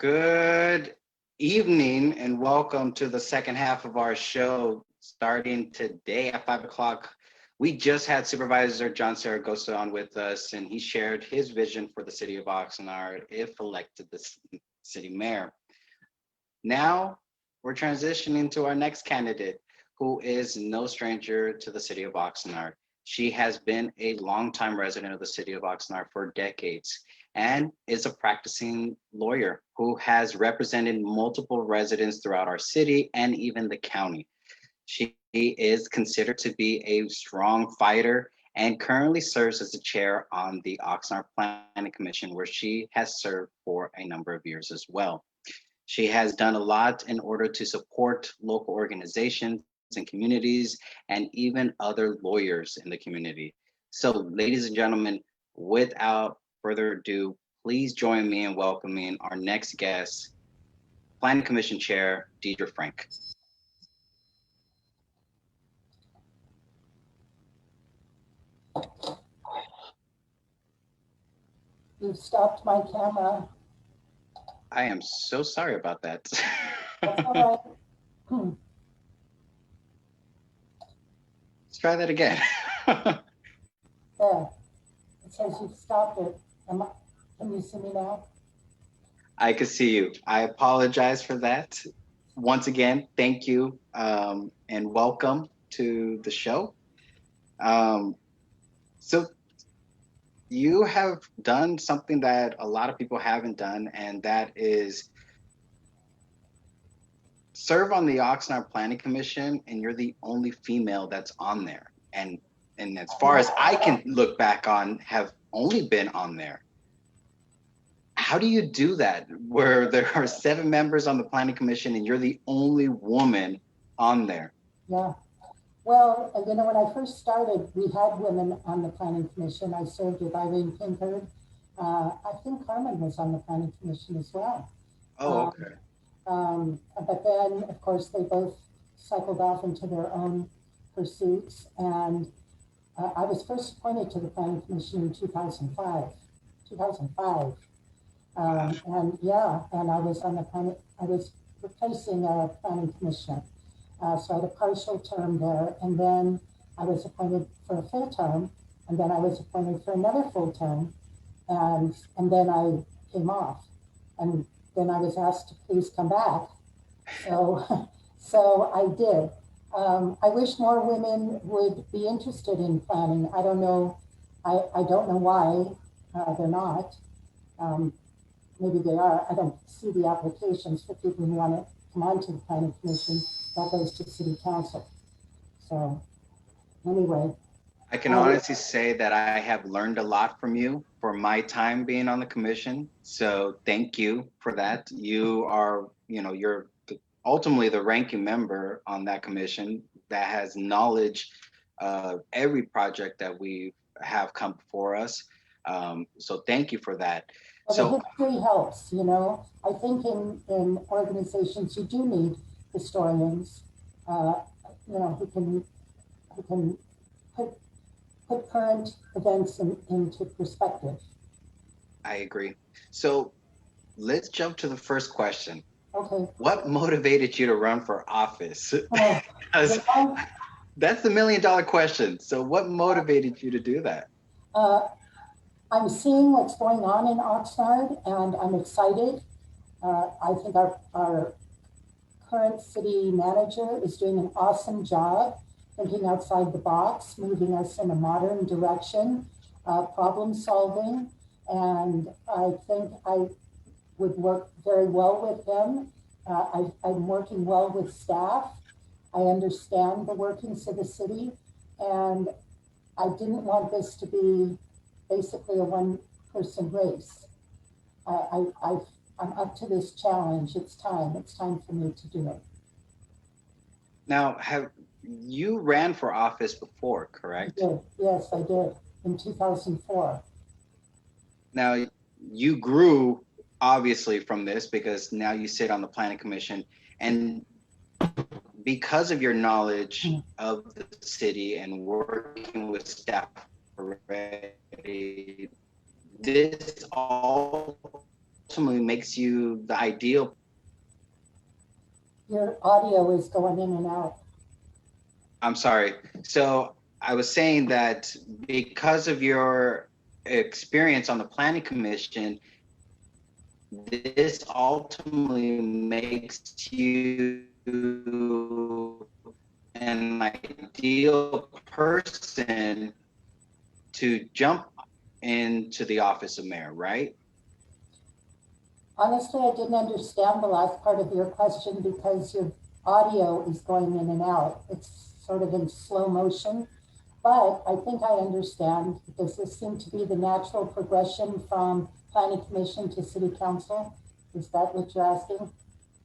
Good evening and welcome to the second half of our show starting today at 5 o'clock. We just had Supervisor John Saragosa on with us, and he shared his vision for the city of Oxnard if elected the city mayor. Now we're transitioning to our next candidate, who is no stranger to the city of Oxnard. She has been a longtime resident of the city of Oxnard for decades and is a practicing lawyer who has represented multiple residents throughout our city and even the county. She is considered to be a strong fighter and currently serves as the chair on the Oxnard Planning Commission, where she has served for a number of years as well. She has done a lot in order to support local organizations and communities and even other lawyers in the community. So, ladies and gentlemen, without further ado, please join me in welcoming our next guest, Planning Commission Chair, Deidre Frank. You've stopped my camera. I am so sorry about that. That's all right. Let's try that again. There. It says you've stopped it. Can you see me now? I can see you. I apologize for that. Once again, thank you and welcome to the show. So you have done something that a lot of people haven't done, and that is serve on the Oxnard Planning Commission, and you're the only female that's on there. And as far as I can look back on, have only been on there. How do you do that where there are 7 members on the Planning Commission and you're the only woman on there? Yeah. Well, when I first started, we had women on the Planning Commission. I served with Irene Pinkard. I think Carmen was on the Planning Commission as well. Oh, okay. But then, of course, they both cycled off into their own pursuits. And I was first appointed to the Planning Commission in 2005. And yeah, and I was on the planning, I was replacing a planning commissioner. So I had a partial term there, and then I was appointed for a full term, and then I was appointed for another full term, and then I came off, and then I was asked to please come back. So I did. I wish more women would be interested in planning. I don't know. I don't know why they're not. Maybe they are. I don't see the applications for people who want to come on to the Planning Commission. That goes to City Council. So anyway. I can honestly say that I have learned a lot from you for my time being on the commission. So thank you for that. You are, you're ultimately the ranking member on that commission that has knowledge of every project that we have come before us. So thank you for that. Well, so the history helps, I think in organizations you do need historians, who can put current events into perspective. I agree. So let's jump to the first question. Okay. What motivated you to run for office? That's the $1 million question. So what motivated you to do that? I'm seeing what's going on in Oxnard, and I'm excited. I think our current city manager is doing an awesome job thinking outside the box, moving us in a modern direction, problem solving. And I think I would work very well with him. I'm working well with staff. I understand the workings of the city, and I didn't want this to be basically a one-person race. I'm up to this challenge. It's time for me to do it. Now, you ran for office before, correct? I did. Yes, I did, in 2004. Now, you grew obviously from this because now you sit on the Planning Commission, and because of your knowledge of the city and working with staff already, this all ultimately makes you the ideal. Your audio is going in and out. I'm sorry. So I was saying that because of your experience on the planning commission, this ultimately makes you an ideal person to jump into the office of mayor, right? Honestly, I didn't understand the last part of your question because your audio is going in and out. It's sort of in slow motion, but I think I understand. Does this seem to be the natural progression from planning commission to city council? Is that what you're asking?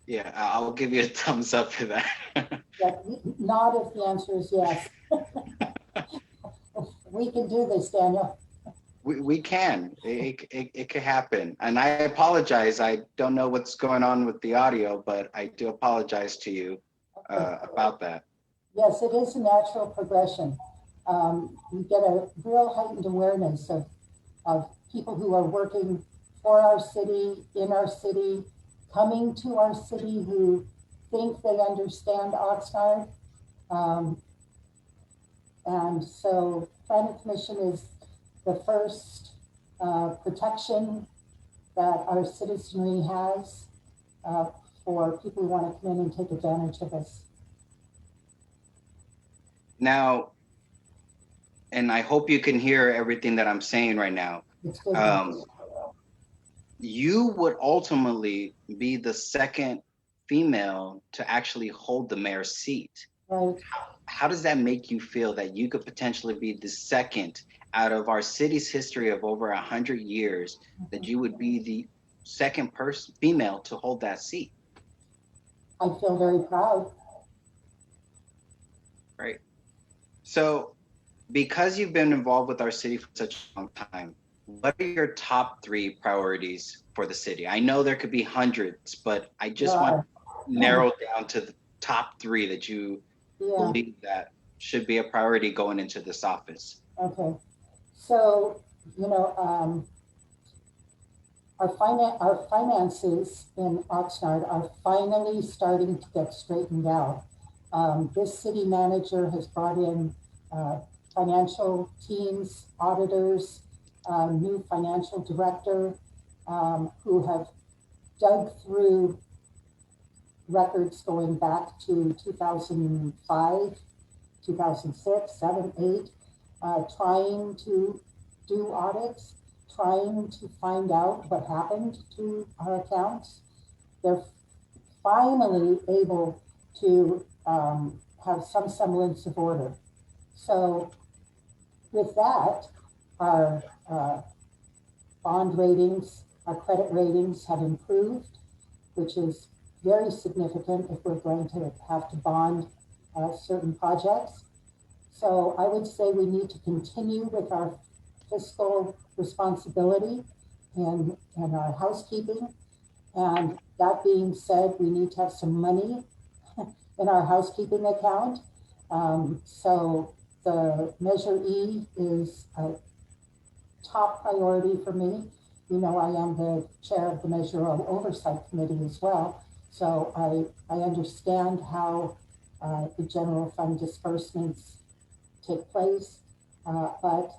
Yeah, I'll give you a thumbs up for that. Yeah, nod if the answer is yes. We can do this, Daniel. We can. It could happen. And I apologize. I don't know what's going on with the audio, but I do apologize to you about that. Yes, it is a natural progression. You get a real heightened awareness of people who are working for our city, in our city, coming to our city who think they understand Oxnard. Um, and so Planning Commission is the first protection that our citizenry has for people who want to come in and take advantage of us. Now, and I hope you can hear everything that I'm saying right now. It's good. You would ultimately be the second female to actually hold the mayor's seat. Right. How does that make you feel that you could potentially be the second out of our city's history of over 100 years, that you would be the second person, female, to hold that seat? I feel very proud. Right. So, because you've been involved with our city for such a long time, what are your top three priorities for the city? I know there could be hundreds, but I just want to narrow down to the top three that you believe that should be a priority going into this office. Okay. So, our finances in Oxnard are finally starting to get straightened out. This city manager has brought in financial teams, auditors, new financial director, who have dug through records going back to 2005, 2006, 7, 8, trying to do audits, trying to find out what happened to our accounts. They're finally able to have some semblance of order. So with that, our bond ratings, our credit ratings have improved, which is very significant if we're going to have to bond certain projects. So I would say we need to continue with our fiscal responsibility and our housekeeping. And that being said, we need to have some money in our housekeeping account. So the Measure E is a top priority for me. You know, I am the chair of the Measure O Oversight Committee as well. So I understand how the general fund disbursements take place, but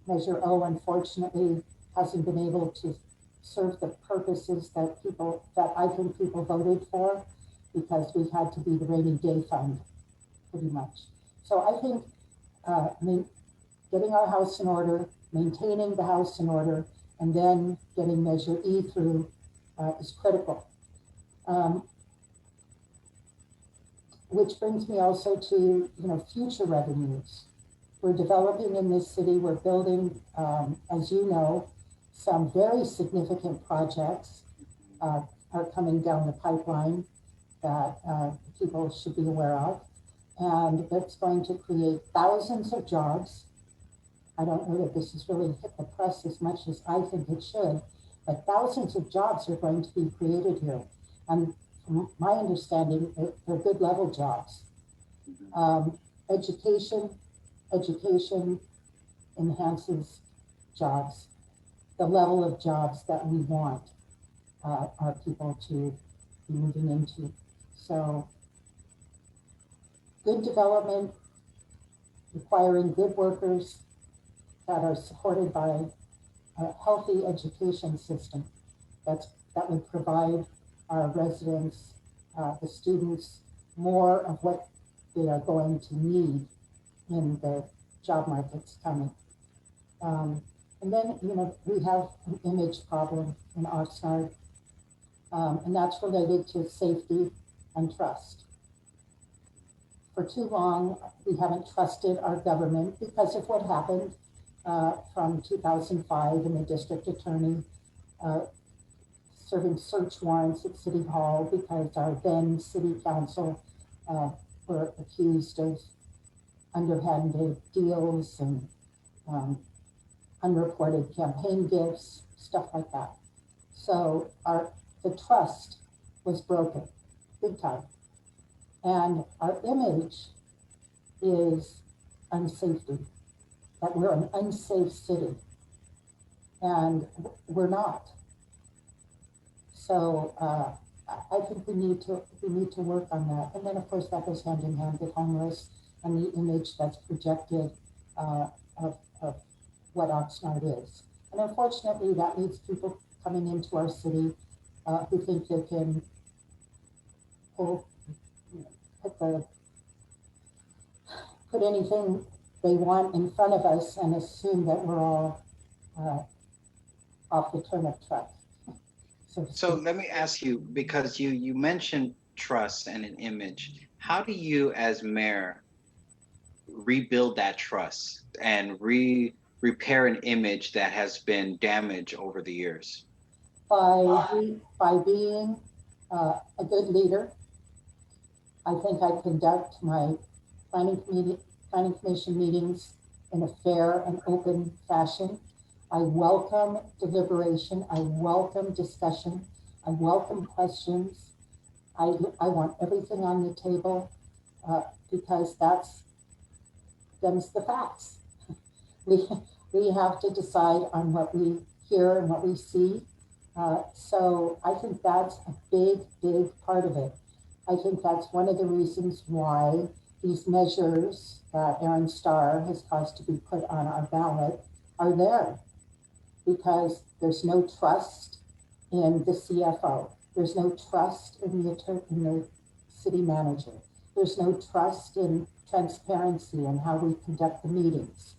Measure O unfortunately hasn't been able to serve the purposes that I think people voted for, because we've had to be the rainy day fund pretty much. So I think getting our house in order, maintaining the house in order, and then getting Measure E through is critical. Which brings me also to future revenues. We're developing in this city. We're building, as you know, some very significant projects are coming down the pipeline that people should be aware of, and that's going to create thousands of jobs. I don't know that this has really hit the press as much as I think it should, but thousands of jobs are going to be created here. And from my understanding, they're good level jobs. Education enhances jobs, the level of jobs that we want. our people to be moving into. So good development requiring good workers that are supported by a healthy education system that would provide our residents, the students, more of what they are going to need in the job markets coming. And then, we have an image problem in Oxnard, and that's related to safety and trust. For too long, we haven't trusted our government because of what happened from 2005 and the district attorney serving search warrants at City Hall because our then city council were accused of underhanded deals and unreported campaign gifts, stuff like that. So the trust was broken big time. And our image is unsafety, that we're an unsafe city. And we're not. So I think we need to work on that. And then of course that goes hand in hand with homeless and the image that's projected of what Oxnard is. And unfortunately that leads people coming into our city who think they can put anything they want in front of us and assume that we're all off the turnip truck. So let me ask you, because you mentioned trust and an image. How do you, as mayor, rebuild that trust and repair an image that has been damaged over the years? By being a good leader. I think I conduct my planning commission meetings in a fair and open fashion. I welcome deliberation. I welcome discussion. I welcome questions. I want everything on the table because them's the facts. We have to decide on what we hear and what we see. So I think that's a big part of it. I think that's one of the reasons why these measures that Aaron Starr has caused to be put on our ballot are there, because there's no trust in the CFO. There's no trust in the city manager. There's no trust in transparency and how we conduct the meetings.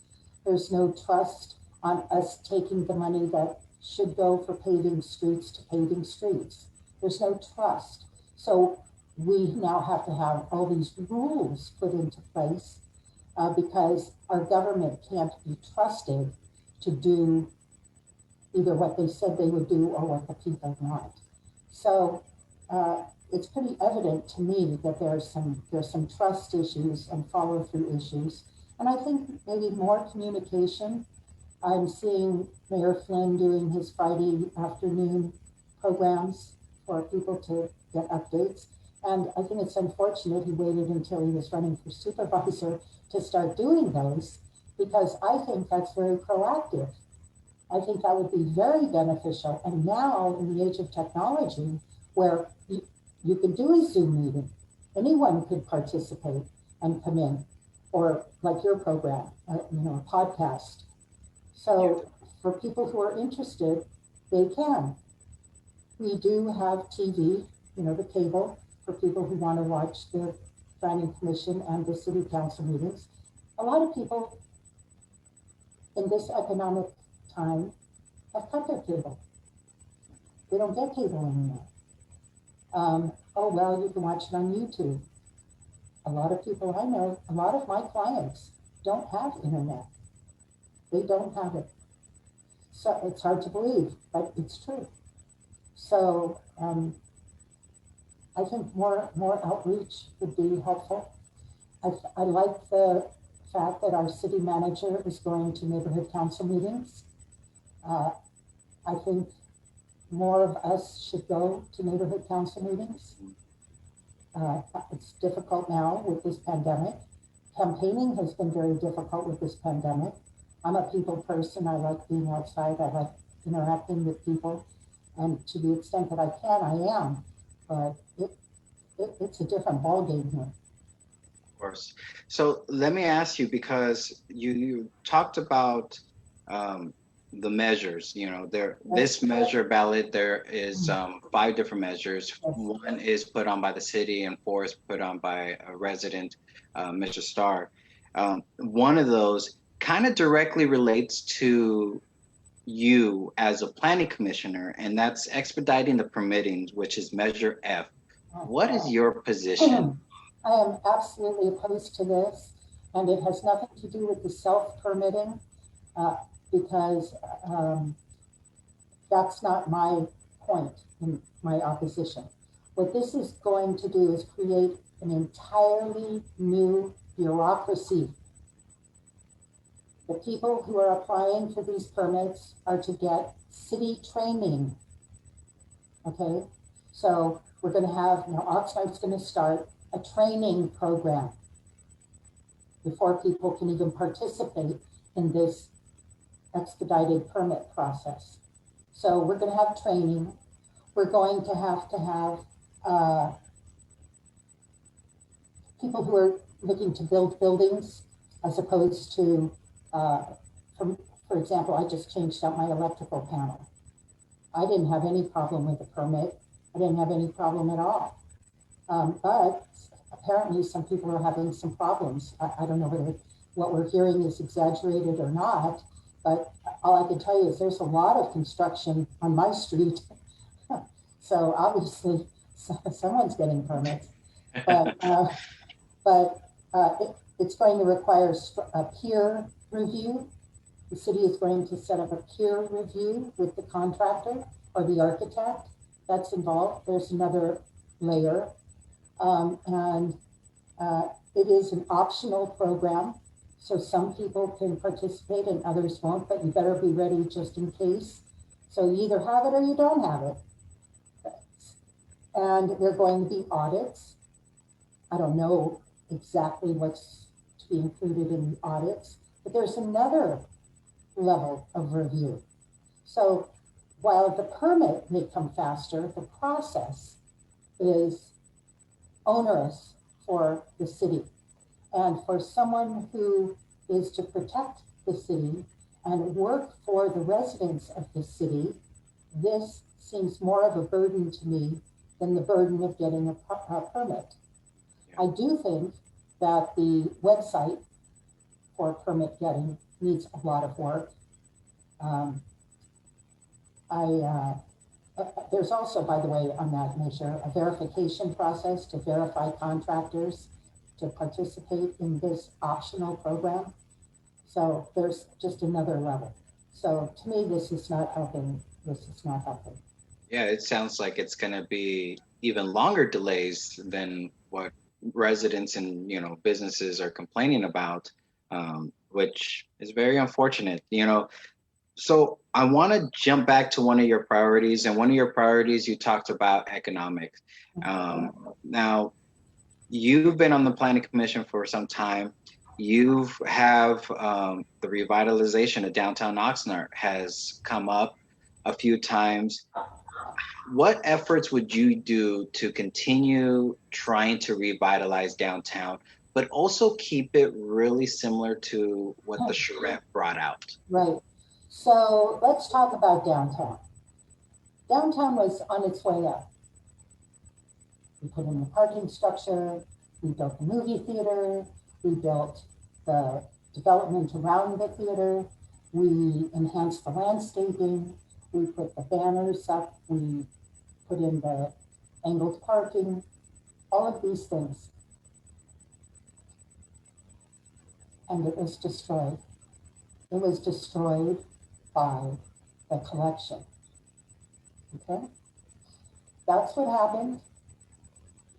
There's no trust on us taking the money that should go for paving streets to paving streets. There's no trust. So we now have to have all these rules put into place because our government can't be trusted to do either what they said they would do or what the people want. So it's pretty evident to me that there's some trust issues and follow through issues. And I think maybe more communication. I'm seeing Mayor Flynn doing his Friday afternoon programs for people to get updates. And I think it's unfortunate he waited until he was running for supervisor to start doing those, because I think that's very proactive. I think that would be very beneficial. And now in the age of technology, where you can do a Zoom meeting, anyone could participate and come in, or like your program, a podcast. So for people who are interested, they can. We do have TV, the cable, for people who want to watch the planning commission and the city council meetings. A lot of people in this economic time have cut their cable. They don't get cable anymore. Oh, well, you can watch it on YouTube. A lot of people I know, a lot of my clients don't have internet. They don't have it. So it's hard to believe, but it's true. So I think more outreach would be helpful. I like the fact that our city manager is going to neighborhood council meetings. I think more of us should go to neighborhood council meetings. It's difficult now with this pandemic. Campaigning has been very difficult with this pandemic. I'm a people person. I like being outside. I like interacting with people. And to the extent that I can, I am. But it's a different ballgame here. Of course. So let me ask you, because you talked about um, the measures. You know, Yes. this measure ballot, there is Mm. five different measures. Yes. One is put on by the city, and four is put on by a resident, Mr. Starr. One of those kind of directly relates to you as a planning commissioner, and that's expediting the permitting, which is Measure F. What is your position? I am absolutely opposed to this, and it has nothing to do with the self-permitting, uh, because that's not my point in my opposition. What this is going to do is create an entirely new bureaucracy. The people who are applying for these permits are to get city training. Okay, so we're going to have, Oxnard's going to start a training program before people can even participate in this expedited permit process. So we're going to have training. We're going to have people who are looking to build buildings as opposed to, for example, I just changed out my electrical panel. I didn't have any problem with the permit. I didn't have any problem at all. But apparently some people are having some problems. I don't know whether what we're hearing is exaggerated or not, but all I can tell you is there's a lot of construction on my street. So obviously someone's getting permits, but, it's going to require a peer review. The city is going to set up a peer review with the contractor or the architect that's involved. There's another layer. And it is an optional program. So some people can participate and others won't, but you better be ready just in case. So you either have it or you don't have it. And there are going to be audits. I don't know exactly what's to be included in the audits, but there's another level of review. So while the permit may come faster, the process is onerous for the city. And for someone who is to protect the city and work for the residents of the city, this seems more of a burden to me than the burden of getting a permit. I do think that the website for permit getting needs a lot of work. There's also, by the way, on that measure, a verification process to verify contractors to participate in this optional program. So there's just another level. So to me, this is not helping. This is not helping. Yeah, it sounds like it's going to be even longer delays than what residents and businesses are complaining about, which is very unfortunate. So I want to jump back to one of your priorities, and one of your priorities you talked about economics. Now, you've been on the planning commission for some time. You have the revitalization of downtown Oxnard has come up a few times. What efforts would you do to continue trying to revitalize downtown, but also keep it really similar to what the charrette brought out? Right. So let's talk about downtown. Downtown was on its way up. We put in the parking structure, we built the movie theater, we built the development around the theater, we enhanced the landscaping, we put the banners up, we put in the angled parking, all of these things. And it was destroyed. It was destroyed by the collection. Okay? That's what happened.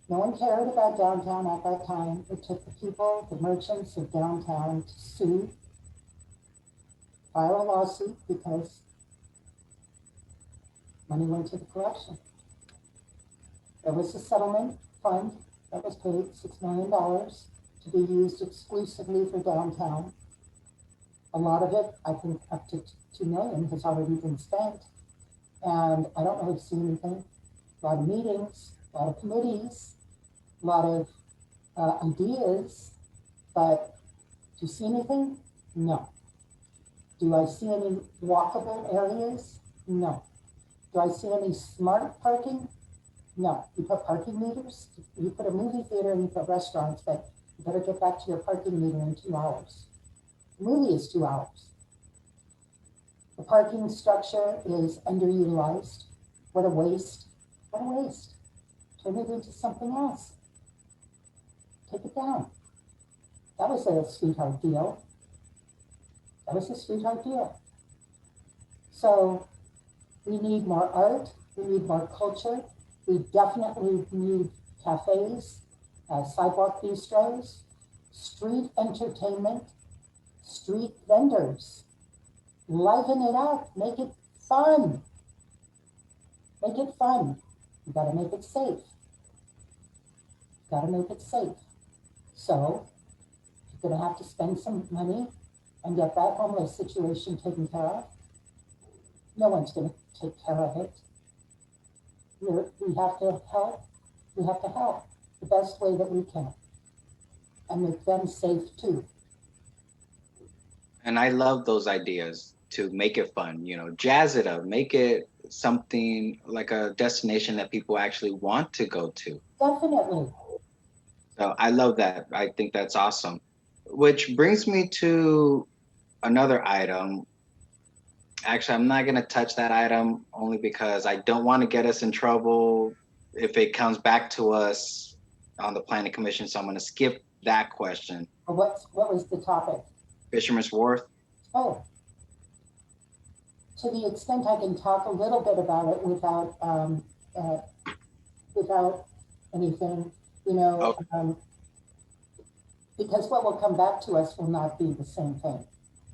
No one cared about downtown at that time. It took the people, the merchants of downtown, to sue, file a lawsuit because money went to the collection. There was a settlement fund that was paid $6 million to be used exclusively for downtown. A lot of it, I think up to $2 million, has already been spent. and I don't really see anything. A lot of meetings, a lot of committees, a lot of ideas, but do you see anything? No. Do I see any walkable areas? No. Do I see any smart parking? No. You put parking meters, you put a movie theater and you put restaurants, but you better get back to your parking meter in 2 hours. The movie is 2 hours. The parking structure is underutilized. What a waste. What a waste. Turn it into something else. Take it down. That was a sweetheart deal. That was a sweetheart deal. So we need more art. We need more culture. We definitely need cafes, sidewalk bistros, street entertainment, street vendors. Liven it up. Make it fun. Make it fun. You gotta make it safe. You gotta make it safe. So you're gonna have to spend some money and get that homeless situation taken care of. No one's gonna take care of it. We have to help. We have to help the best way that we can and make them safe too. And I love those ideas to make it fun, jazz it up, make it something like a destination that people actually want to go to. Definitely. So I love that. I think that's awesome. Which brings me to another item. Actually, I'm not going to touch that item only because I don't want to get us in trouble if it comes back to us on the Planning Commission. So I'm going to skip that question. What was the topic? Fisherman's Wharf. Oh, to the extent I can talk a little bit about it without anything, Okay. Because what will come back to us will not be the same thing.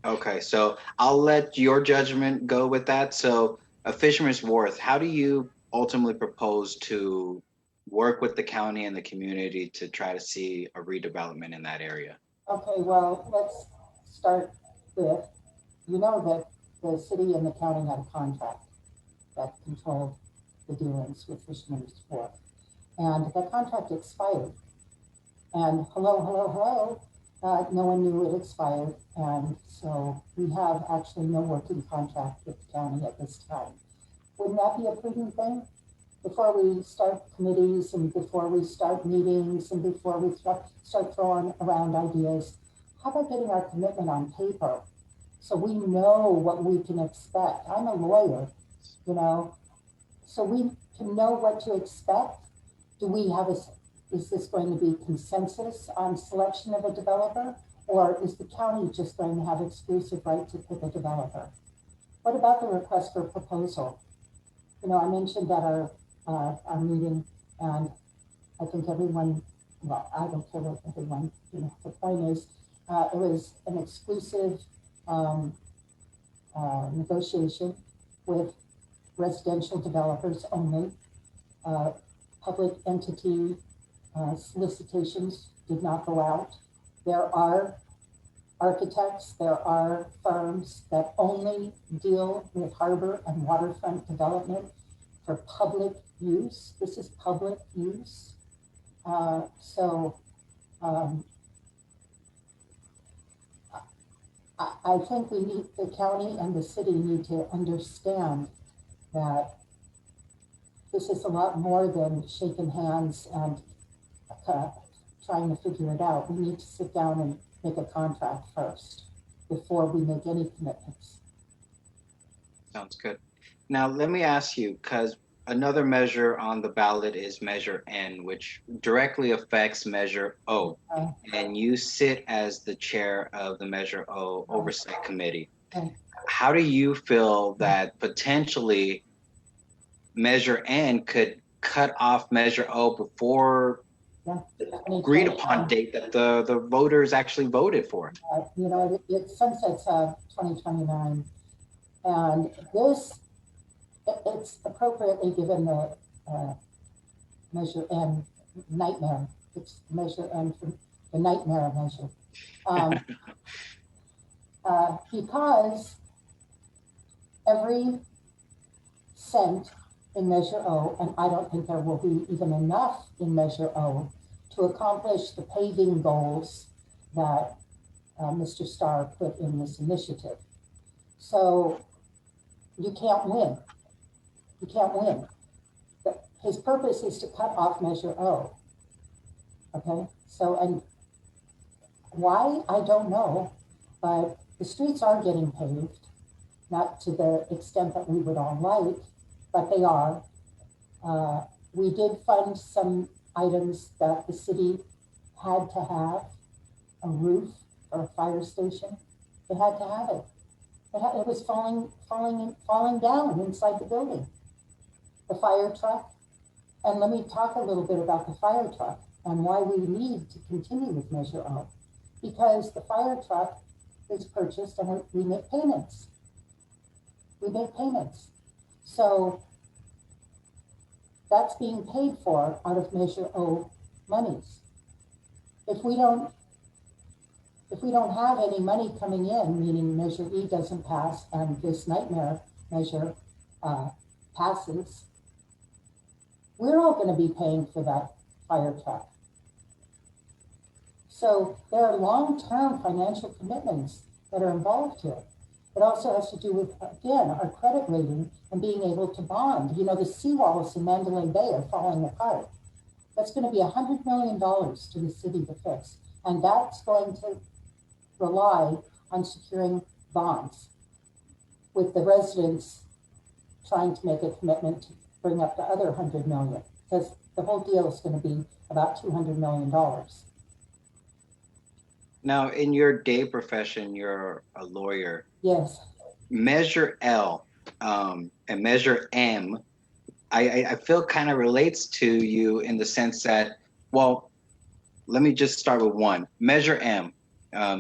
Okay, so I'll let your judgment go with that. So a Fisherman's Wharf, how do you ultimately propose to work with the county and the community to try to see a redevelopment in that area? Okay, well, let's start with, that the city and the county had a contract that controlled the dealings with Fisherman's Wharf. And that contract expired. And hello, no one knew it expired. And so we have actually no working contract with the county at this time. Wouldn't that be a prudent thing? Before we start committees and before we start meetings and before we start throwing around ideas, how about getting our commitment on paper so we know what we can expect? I'm a lawyer, so we can know what to expect. Do we have is this going to be consensus on selection of a developer, or is the county just going to have exclusive right to pick a developer? What about the request for proposal? I mentioned at our meeting, and I think everyone, well, I don't care what everyone, the point is, it was an exclusive negotiation with residential developers only. Public entity solicitations did not go out. There are architects, there are firms that only deal with harbor and waterfront development for public use. This is public use. I think the county and the city need to understand that this is a lot more than shaking hands and trying to figure it out. We need to sit down and make a contract first before we make any commitments. Sounds good. Now, let me ask you, because another measure on the ballot is Measure N, which directly affects Measure O. And you sit as the chair of the Measure O Oversight Committee. How do you feel that potentially Measure N could cut off Measure O before the agreed upon date that the voters actually voted for? It sunsets 2029. And it's appropriately given the Measure N nightmare. It's Measure N for the nightmare measure. Because every cent in Measure O, and I don't think there will be even enough in Measure O to accomplish the paving goals that Mr. Starr put in this initiative. So you can't win. You can't win. His purpose is to cut off Measure O. Okay, so, and why, I don't know, but the streets are getting paved, not to the extent that we would all like, but they are. We did fund some items that the city had to have, a roof or a fire station. They had to have it. It was falling down inside the building. The fire truck, and let me talk a little bit about the fire truck and why we need to continue with Measure O. Because the fire truck is purchased and we make payments. We make payments. So that's being paid for out of Measure O monies. If we don't have any money coming in, meaning Measure E doesn't pass and this nightmare measure passes, we're all going to be paying for that fire truck. So there are long-term financial commitments that are involved here. It also has to do with, again, our credit rating and being able to bond. You know, the seawalls in Mandalay Bay are falling apart. That's going to be $100 million to the city to fix. And that's going to rely on securing bonds, with the residents trying to make a commitment to bring up the other $100 million, because the whole deal is going to be about $200 million. Now, in your day profession, you're a lawyer. Yes. Measure L and Measure M, I feel kind of relates to you in the sense that, well, let me just start with one. Measure M.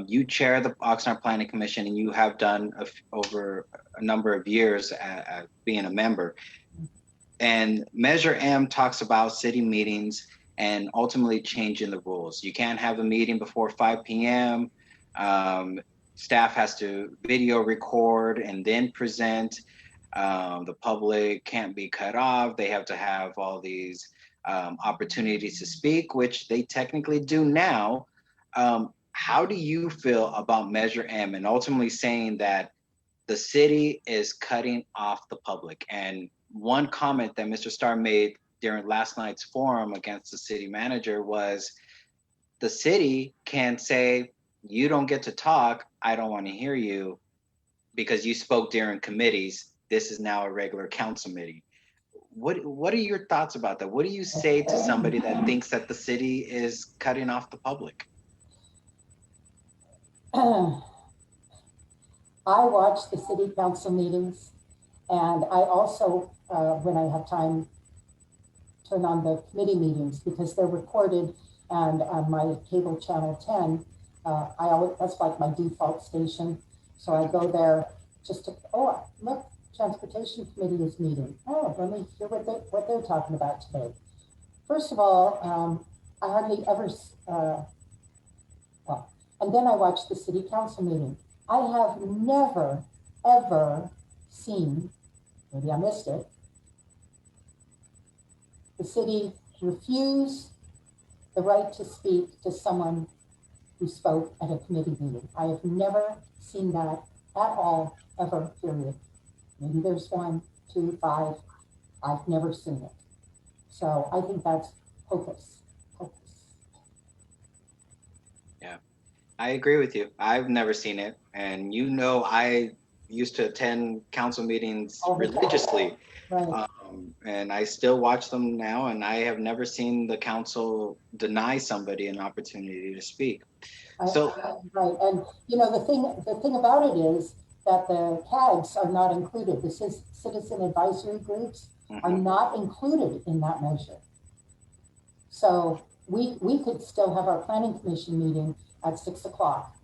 You chair the Oxnard Planning Commission, and you have done over a number of years being a member. And Measure M talks about city meetings and ultimately changing the rules. You can't have a meeting before 5 p.m. Staff has to video record and then present. The public can't be cut off. They have to have all these opportunities to speak, which they technically do now. How do you feel about Measure M and ultimately saying that the city is cutting off the public? And one comment that Mr. Starr made during last night's forum against the city manager was the city can say, you don't get to talk, I don't want to hear you because you spoke during committees. This is now a regular council meeting. What are your thoughts about that? What do you say to somebody that thinks that the city is cutting off the public? I watch the city council meetings, and I also, when I have time, turn on the committee meetings because they're recorded, and on my cable channel 10, that's like my default station. So I go there just to, oh, look, Transportation Committee is meeting. Oh, let me hear what they're talking about today. First of all, I hardly ever, and then I watch the city council meeting. I have never, ever seen, maybe I missed it, the city refuse the right to speak to someone who spoke at a committee meeting. I have never seen that at all, ever, period. Maybe there's 1, 2, 5. I've never seen it. So I think that's hocus. Yeah, I agree with you. I've never seen it. And you know, I used to attend council meetings religiously. Right. And I still watch them now, and I have never seen the council deny somebody an opportunity to speak. Right, and you know, the thing about it is that the CAGs are not included. The citizen advisory groups are not included in that measure. So we could still have our planning commission meeting at 6 o'clock.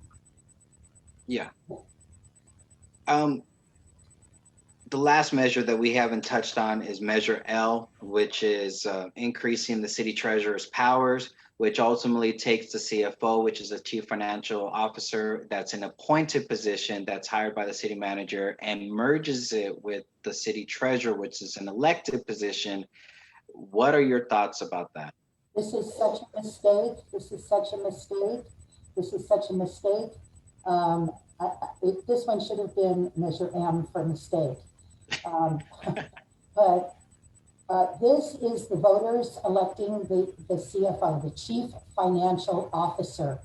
Yeah. The last measure that we haven't touched on is Measure L, which is increasing the city treasurer's powers. which ultimately takes the CFO, which is a chief financial officer, that's an appointed position that's hired by the city manager, and merges it with the city treasurer, which is an elected position. What are your thoughts about that? This is such a mistake. This is such a mistake. This is such a mistake. This one should have been Measure M for mistake. Um, but this is the voters electing the CFO, the Chief Financial Officer.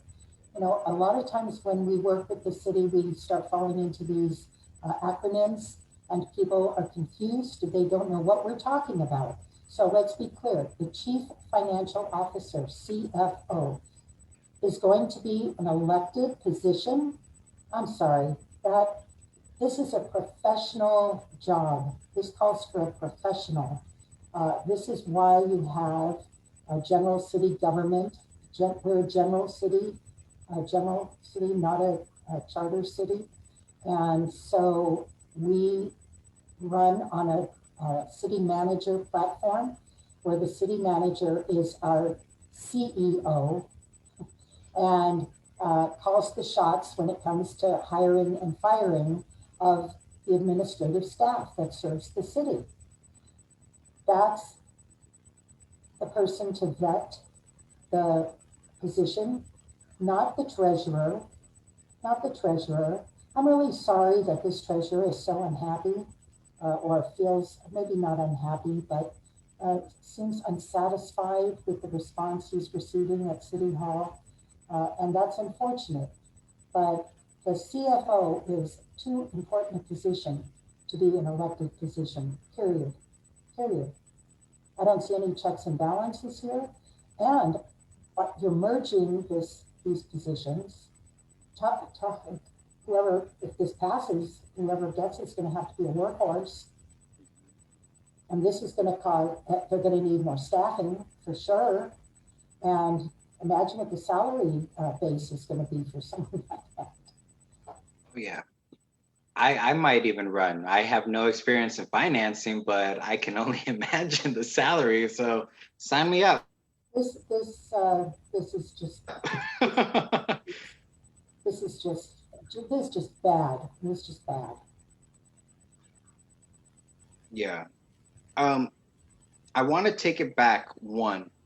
You know, a lot of times when we work with the city, we start falling into these acronyms and people are confused. They don't know what we're talking about. So let's be clear. The Chief Financial Officer, CFO, is going to be an elected position. I'm sorry, this is a professional job. This calls for a professional. This is why you have a general city government. We're a general city, not a charter city. And so we run on a city manager platform where the city manager is our CEO and calls the shots when it comes to hiring and firing of the administrative staff that serves the city. That's the person to vet the position, not the treasurer, not the treasurer. I'm really sorry that this treasurer is so unhappy or feels maybe not unhappy, but seems unsatisfied with the response he's receiving at City Hall. And that's unfortunate. But the CFO is too important a position to be an elected position, period. I don't see any checks and balances here. And you're merging these positions. Whoever, if this passes, whoever gets it's going to have to be a workhorse. And this is going to cause, they're going to need more staffing for sure. And imagine what the salary base is going to be for someone like that. Yeah. I might even run. I have no experience in financing, but I can only imagine the salary. So sign me up. This is just this is just bad. This is just bad. Yeah. I want to take it back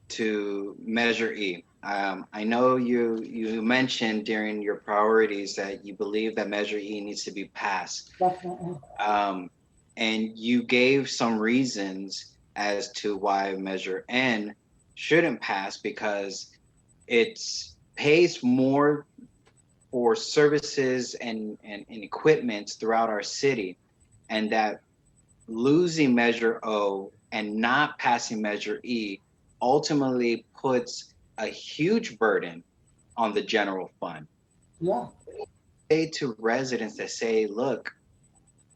to Measure E. I know you mentioned during your priorities that you believe that Measure E needs to be passed. Definitely. And you gave some reasons as to why Measure N shouldn't pass, because it pays more for services and equipment throughout our city, and that losing Measure O and not passing Measure E ultimately puts a huge burden on the general fund. Yeah. Say to residents that say, look,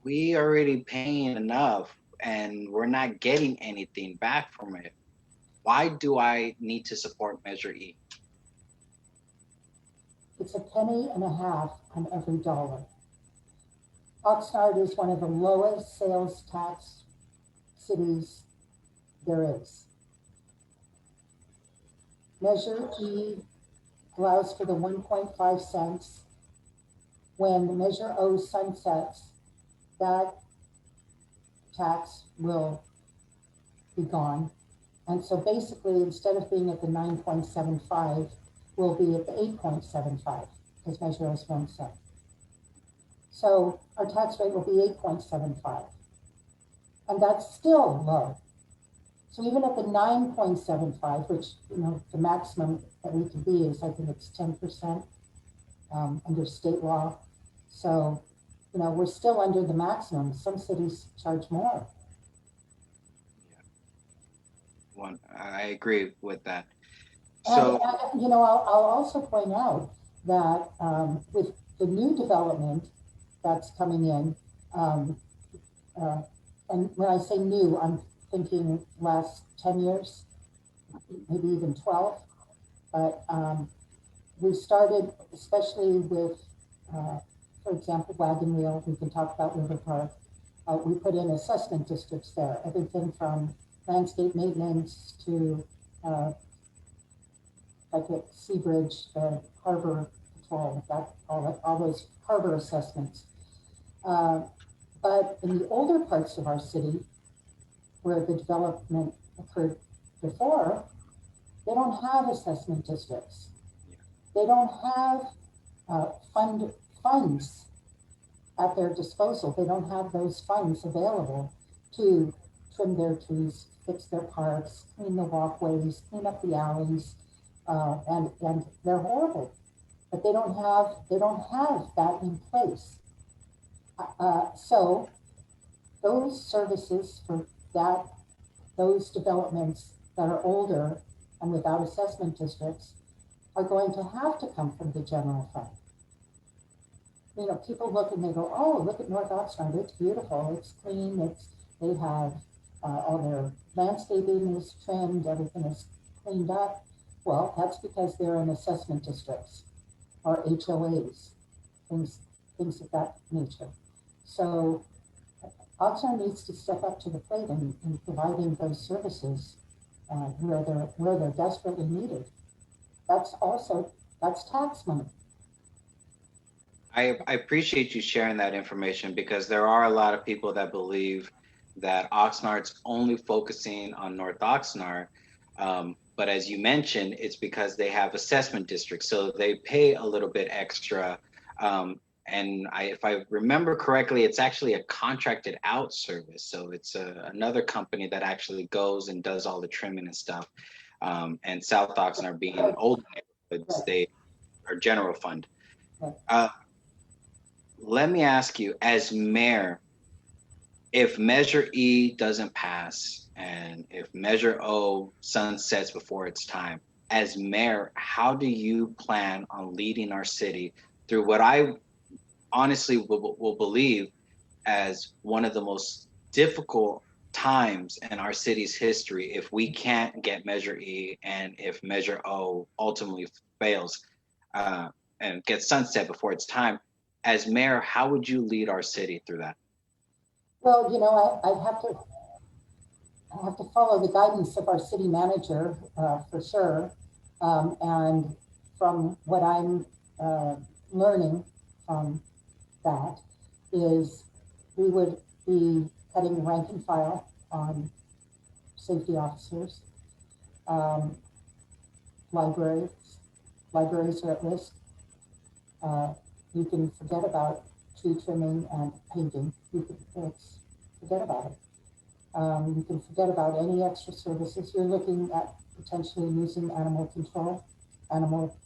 we already paying enough and we're not getting anything back from it. Why do I need to support Measure E? It's a penny and a half on every dollar. Oxnard is one of the lowest sales tax cities there is. Measure E allows for the 1.5 cents. When the Measure O sunsets, that tax will be gone. And so basically, instead of being at the 9.75, we'll be at the 8.75 because Measure O is 1 cent. So our tax rate will be 8.75. And that's still low. So even at the 9.75, which, you know, the maximum that we can be is, I think it's 10% under state law. So, you know, we're still under the maximum. Some cities charge more. I agree with that. So, and, you know, I'll also point out that with the new development that's coming in, and when I say new, I'm thinking last 10 years, maybe even 12. But we started, especially with, for example, Wagon Wheel, we can talk about River Park. We put in assessment districts there, everything from landscape maintenance to like at Seabridge, the harbor patrol, all those harbor assessments. Uh, but in the older parts of our city, where the development occurred before, they don't have assessment districts. They don't have funds at their disposal. They don't have those funds available to trim their trees, fix their parks, clean the walkways, clean up the alleys, and they're horrible. But they don't have that in place. So those services for that, those developments that are older and without assessment districts are going to have to come from the general fund. You know, people look and they go, oh, look at North Oxnard, it's beautiful, it's clean, they have all their landscaping is trimmed, everything is cleaned up. Well, that's because they're in assessment districts or HOAs, things of that nature. So Oxnard needs to step up to the plate in providing those services where they're desperately needed. That's tax money. I appreciate you sharing that information because there are a lot of people that believe that Oxnard's only focusing on North Oxnard. But as you mentioned, it's because they have assessment districts. So they pay a little bit extra. If I remember correctly, it's actually a contracted out service. So it's another company that actually goes and does all the trimming and stuff. And South Oxnard being old neighborhoods, they are general fund. Let me ask you, as mayor, if Measure E doesn't pass and if Measure O sunsets before its time, as mayor, how do you plan on leading our city through what I honestly will believe as one of the most difficult times in our city's history if we can't get Measure E and if Measure O ultimately fails and gets sunset before its time? As mayor, how would you lead our city through that? Well, you know, I have to follow the guidance of our city manager for sure. And from what I'm learning from that is we would be cutting rank and file on safety officers. Libraries are at risk. You can forget about tree trimming and painting. Forget about it. You can forget about any extra services. You're looking at potentially using animal control, animal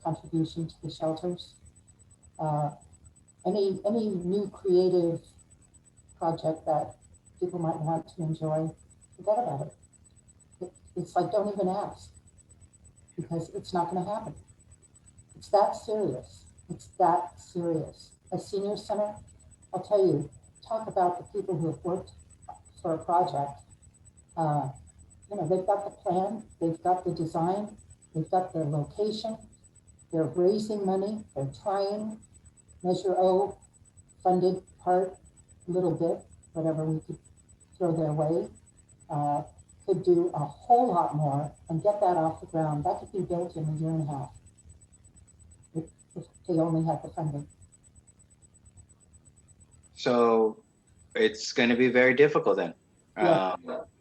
contribution to the shelters. Any new creative project that people might want to enjoy, forget about it. It's like, don't even ask, because it's not going to happen. It's that serious. It's that serious. A senior center, I'll tell you, talk about the people who have worked for a project. You know, they've got the plan, they've got the design, they've got the location, they're raising money, they're trying. Measure O funded part, a little bit, whatever we could throw their way, could do a whole lot more and get that off the ground. That could be built in a year and a half if they only had the funding. So it's going to be very difficult then. Yeah.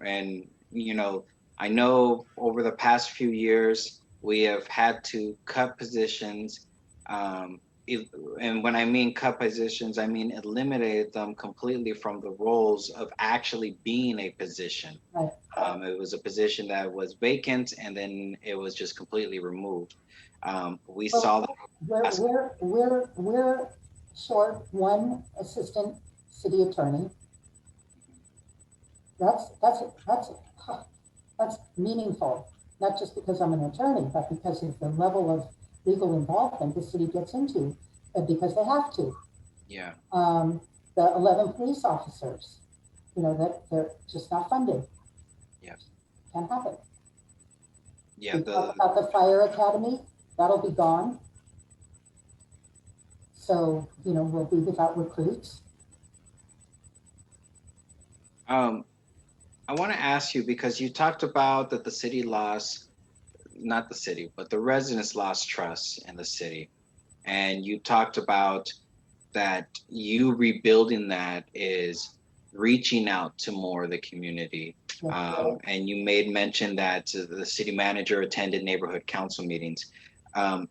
And, you know, I know over the past few years, we have had to cut positions. And when I mean cut positions, I mean eliminate them completely from the roles of actually being a position. Right. It was a position that was vacant and then it was just completely removed. We saw that. We're short one assistant city attorney. That's meaningful, not just because I'm an attorney, but because of the level of legal involvement the city gets into, because they have to. Yeah. The 11 police officers, you know, that they're just not funded. Yeah. Can't happen. Yeah. About the fire academy, that'll be gone. So, you know, we'll be without recruits. I want to ask you, because you talked about that the city lost not the city, but the residents lost trust in the city. And you talked about that you rebuilding that is reaching out to more of the community. And you made mention that the city manager attended neighborhood council meetings. Um,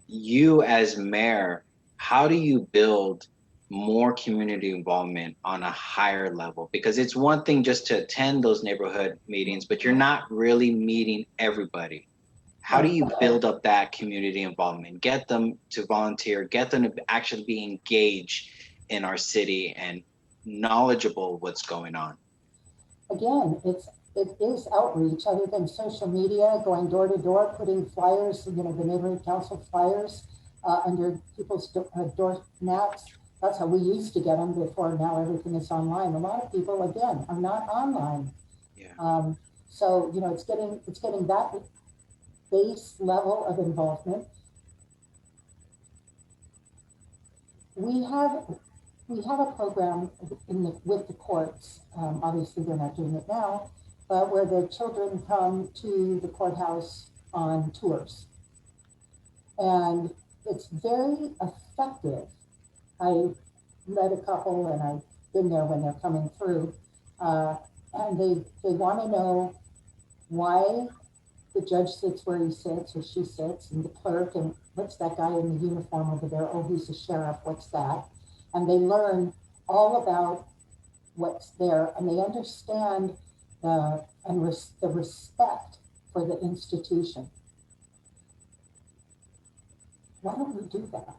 you as mayor, how do you build more community involvement on a higher level? Because it's one thing just to attend those neighborhood meetings, but you're not really meeting everybody. How do you build up that community involvement, get them to volunteer, get them to actually be engaged in our city and knowledgeable of what's going on? Again, it is outreach other than social media, going door to door, putting flyers, the neighborhood council flyers under people's door mats. That's how we used to get them before. Now everything is online. A lot of people, again, are not online. Yeah. So it's getting that base level of involvement. We have a program with the courts. Obviously, they're not doing it now, but where the children come to the courthouse on tours. And it's very effective. I met a couple and I've been there when they're coming through. And they want to know why the judge sits where he sits or she sits, and the clerk, and what's that guy in the uniform over there? Oh, he's a sheriff, what's that? And they learn all about what's there, and they understand the respect for the institution. Why don't we do that?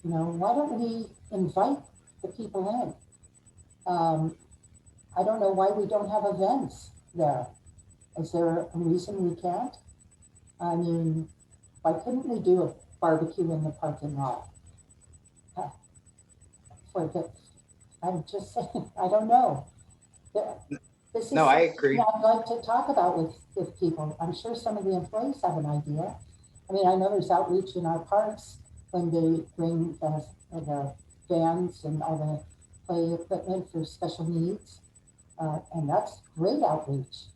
Why don't we invite the people in? I don't know why we don't have events there. Is there a reason we can't? I mean, why couldn't we do a barbecue in the parking lot? I'm just saying, I don't know. This is No, I agree. I'd like to talk about with people. I'm sure some of the employees have an idea. I mean, I know there's outreach in our parks when they bring the vans and all the play equipment for special needs. And that's great outreach.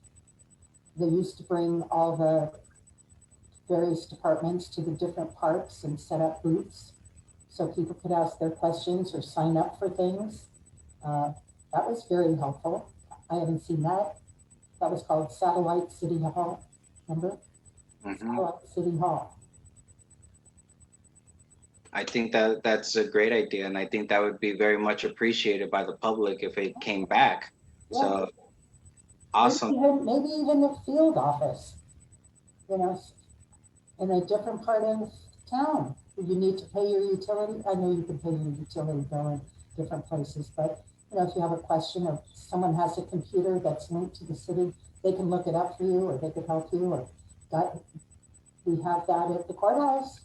They used to bring all the various departments to the different parks and set up booths so people could ask their questions or sign up for things. That was very helpful. I haven't seen that. That was called Satellite City Hall, remember? Mm-hmm. Satellite City Hall. I think that's a great idea, and I think that would be very much appreciated by the public if it came back. Yeah. So awesome. Maybe even the field office, in a different part of town. You need to pay your utility. I know you can pay your utility bill in different places, but if you have a question or someone has a computer that's linked to the city, they can look it up for you, or they could help you. Or we have that at the courthouse.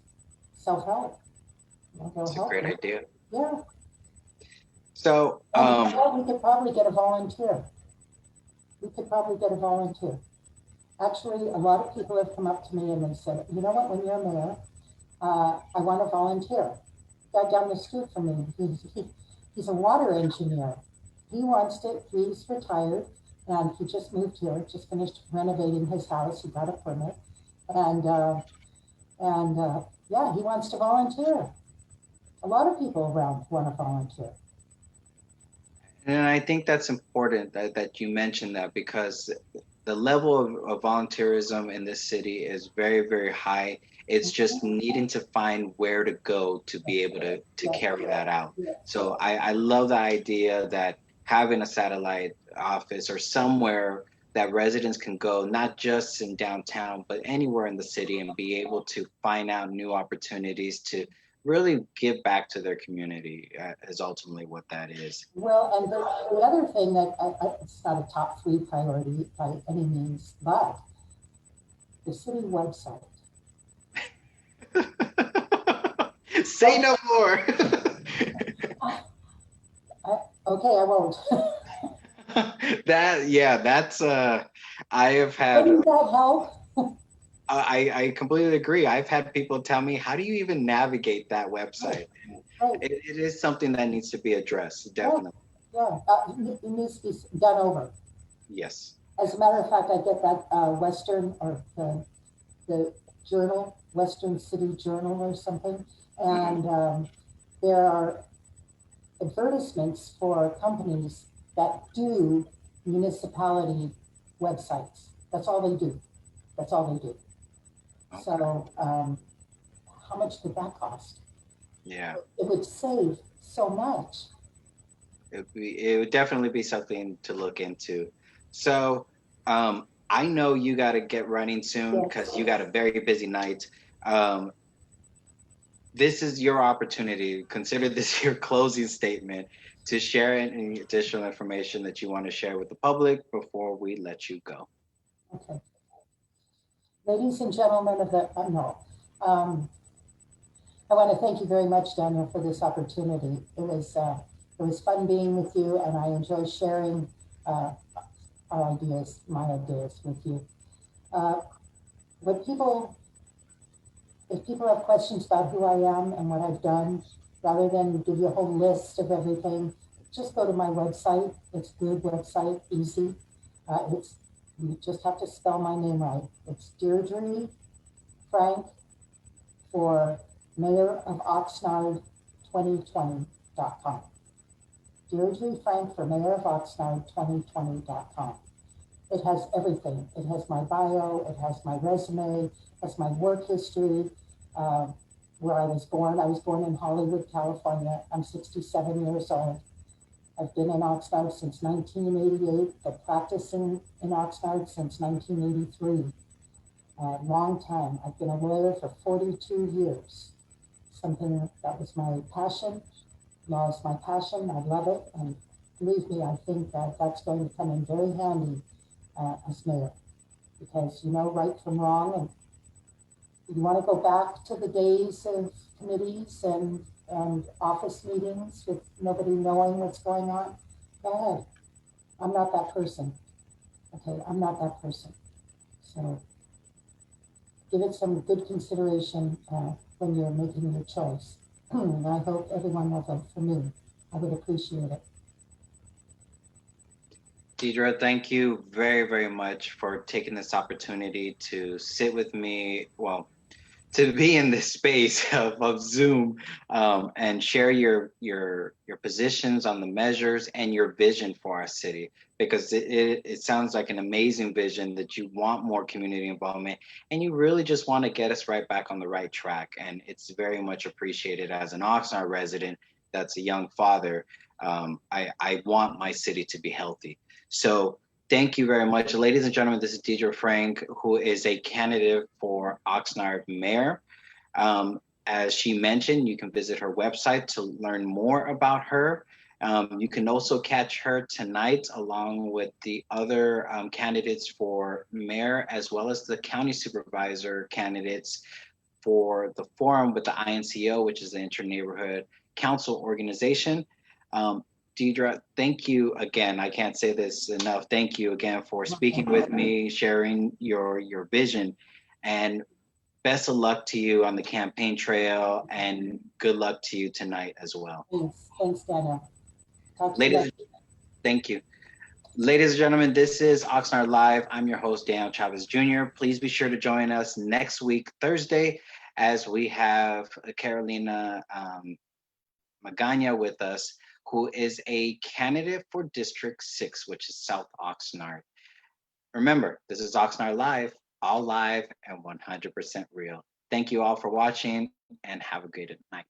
Self-help. That's a great idea. Yeah. So we could probably get a volunteer. Actually, a lot of people have come up to me and they said, you know what, when you're mayor, I want to volunteer. Guy down the street from me, he's a water engineer. He's retired, and he just moved here, just finished renovating his house. He got a permit, and yeah, he wants to volunteer. A lot of people around want to volunteer. And I think that's important that you mentioned that, because the level of volunteerism in this city is very, very high. It's just needing to find where to go to be able to carry that out. So I love the idea that having a satellite office or somewhere that residents can go, not just in downtown, but anywhere in the city, and be able to find out new opportunities to really give back to their community is ultimately what that is. Well, and the other thing that it's not a top 3 priority by any means, but the city website. Say no more. Okay, I won't. That's I have had. Wouldn't that help? I completely agree. I've had people tell me, how do you even navigate that website? Right. It is something that needs to be addressed, definitely. Yeah, it needs to be done over. Yes. As a matter of fact, I get that Western or the journal, Western City Journal or something, and there are advertisements for companies that do municipality websites. That's all they do. That's all they do. Okay. So, how much would that cost? Yeah, It would save so much. it would definitely be something to look into. So, I know you got to get running soon Yes. because you got a very busy night. Um, this is your opportunity. Consider this your closing statement to share any additional information that you want to share with the public before we let you go. Okay. Ladies and gentlemen of the, no. I want to thank you very much, Daniel, for this opportunity. It was fun being with you, and I enjoy sharing uh, our ideas, my ideas with you. Uh, what people, if people have questions about who I am and what I've done, rather than give you a whole list of everything, just go to my website. It's a good website, easy. It's you just have to spell my name right. It's Deirdre Frank for Mayor of Oxnard 2020.com. Deirdre Frank for Mayor of Oxnard 2020.com. It has everything. It has my bio, it has my resume, it has my work history, uh, where I was born. I was born in Hollywood, California. I'm 67 years old. I've been in Oxnard since 1988, but practicing in Oxnard since 1983. Long time. I've been a lawyer for 42 years. Something that was my passion. Law is my passion. I love it. And believe me, I think that that's going to come in very handy as mayor, because you know right from wrong, and you want to go back to the days of committees and office meetings with nobody knowing what's going on. Go ahead. I'm not that person. Okay, I'm not that person. So give it some good consideration when you're making your choice. And I hope everyone will vote for me. I would appreciate it. Deidre, thank you very, very much for taking this opportunity to sit with me. Well, to be in this space of Zoom and share your positions on the measures and your vision for our city, because it sounds like an amazing vision that you want more community involvement and you really just want to get us right back on the right track. And it's very much appreciated. As an Oxnard resident that's a young father, I want my city to be healthy. So thank you very much. Ladies and gentlemen, this is Deidre Frank, who is a candidate for Oxnard Mayor. As she mentioned, you can visit her website to learn more about her. You can also catch her tonight along with the other candidates for mayor, as well as the county supervisor candidates for the forum with the INCO, which is the Inter-Neighborhood Council Organization. Deidre, thank you again. I can't say this enough. Thank you again for speaking with me, sharing your vision, and best of luck to you on the campaign trail, and good luck to you tonight as well. Thanks. Thanks, Daniel. Talk to you later. Ladies, thank you. Ladies and gentlemen, this is Oxnard Live. I'm your host, Daniel Chavez Jr. Please be sure to join us next week, Thursday, as we have Carolina Magana with us, who is a candidate for District 6, which is South Oxnard. Remember, this is Oxnard Live, all live and 100% real. Thank you all for watching and have a great night.